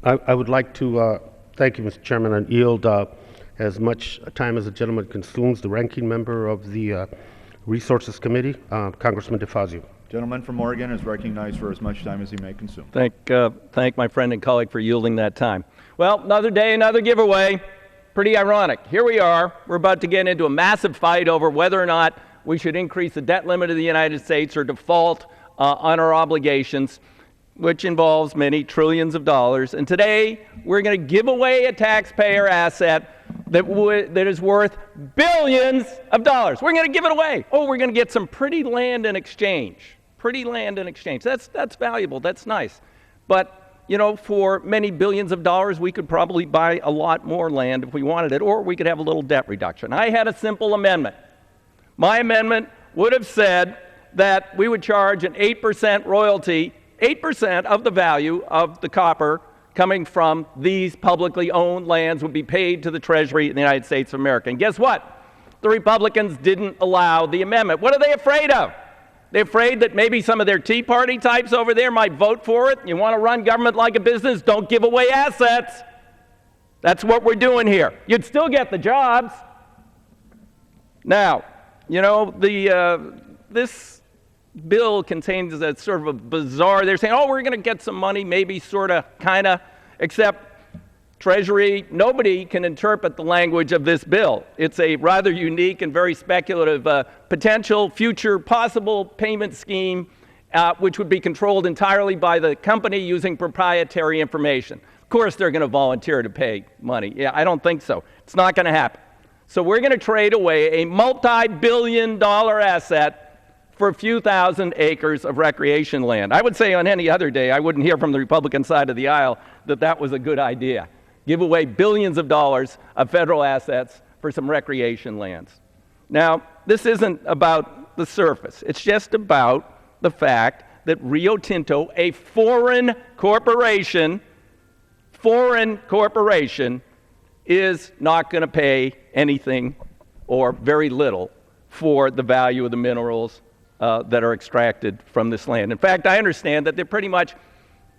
I would like to thank you, Mr. Chairman, and yield as much time as the gentleman consumes. The ranking member of the Resources Committee, Congressman DeFazio. Gentleman from Oregon is recognized for as much time as he may consume. Thank my friend and colleague for yielding that time. Well, another day, another giveaway. Pretty ironic. Here we are. We're about to get into a massive fight over whether or not we should increase the debt limit of the United States or default on our obligations, which involves many trillions of dollars. And today, we're going to give away a taxpayer asset that is worth billions of dollars. We're going to give it away. Oh, we're going to get some pretty land in exchange. Pretty land in exchange. That's valuable. That's nice. But, you know, for many billions of dollars, we could probably buy a lot more land if we wanted it, or we could have a little debt reduction. I had a simple amendment. My amendment would have said that we would charge an 8% royalty, 8% of the value of the copper coming from these publicly owned lands would be paid to the Treasury in the United States of America. And guess what? The Republicans didn't allow the amendment. What are they afraid of? They're afraid that maybe some of their Tea Party types over there might vote for it. You want to run government like a business? Don't give away assets. That's what we're doing here. You'd still get the jobs. Now, you know, this bill contains a sort of a bizarre, they're saying, oh, we're going to get some money, maybe, sort of, kind of, except Treasury, nobody can interpret the language of this bill. It's a rather unique and very speculative potential future possible payment scheme which would be controlled entirely by the company using proprietary information. Of course, they're going to volunteer to pay money. Yeah, I don't think so. It's not going to happen. So we're going to trade away a multi-billion-dollar asset for a few thousand acres of recreation land. I would say on any other day, I wouldn't hear from the Republican side of the aisle that that was a good idea. Give away billions of dollars of federal assets for some recreation lands. Now, this isn't about the surface. It's just about the fact that Rio Tinto, a foreign corporation, is not going to pay anything or very little for the value of the minerals that are extracted from this land. In fact, I understand that they're pretty much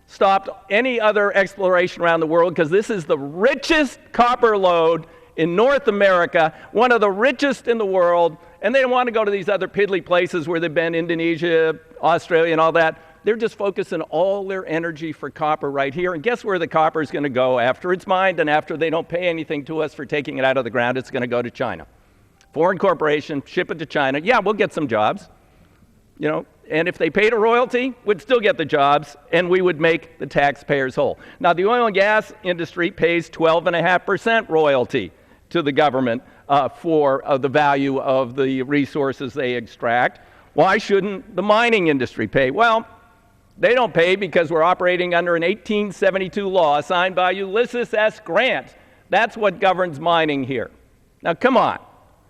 stopped any other exploration around the world because this is the richest copper lode in North America, one of the richest in the world, and they don't want to go to these other piddly places where they've been, Indonesia, Australia, and all that. They're just focusing all their energy for copper right here. And guess where the copper is going to go after it's mined and after they don't pay anything to us for taking it out of the ground? It's going to go to China. Foreign corporation, ship it to China. Yeah, we'll get some jobs. You know, and if they paid a royalty, we'd still get the jobs, and we would make the taxpayers whole. Now, the oil and gas industry pays 12.5% royalty to the government for the value of the resources they extract. Why shouldn't the mining industry pay? Well, they don't pay because we're operating under an 1872 law signed by Ulysses S. Grant. That's what governs mining here. Now, come on.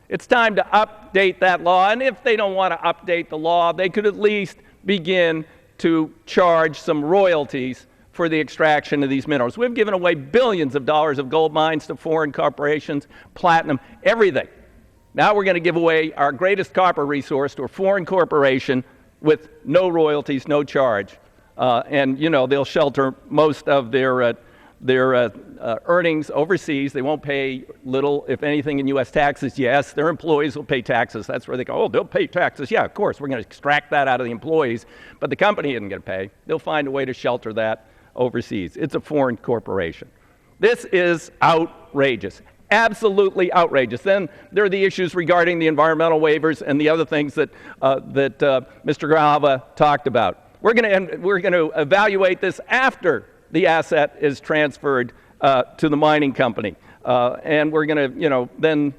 It's time to update that law, and if they don't want to update the law, they could at least begin to charge some royalties for the extraction of these minerals. We've given away billions of dollars of gold mines to foreign corporations, platinum, everything. Now we're going to give away our greatest copper resource to a foreign corporation with no royalties, no charge. And, you know, they'll shelter most of their earnings overseas. They won't pay little, if anything, in U.S. taxes. Yes, their employees will pay taxes. That's where they go, oh, they'll pay taxes. Yeah, of course, we're going to extract that out of the employees. But the company isn't going to pay. They'll find a way to shelter that overseas. It's a foreign corporation. This is outrageous. Absolutely outrageous. Then there are the issues regarding the environmental waivers and the other things that Mr. Grijalva talked about. We're going to evaluate this after the asset is transferred to the mining company, and we're going to, you know, then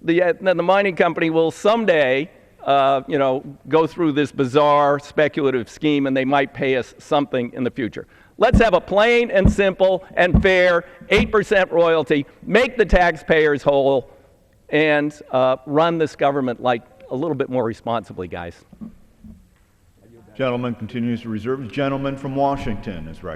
the mining company will someday, you know, go through this bizarre speculative scheme, and they might pay us something in the future. Let's have a plain and simple and fair 8% royalty, make the taxpayers whole, and run this government like a little bit more responsibly, guys. Gentleman continues to reserve. Gentleman from Washington is recognized.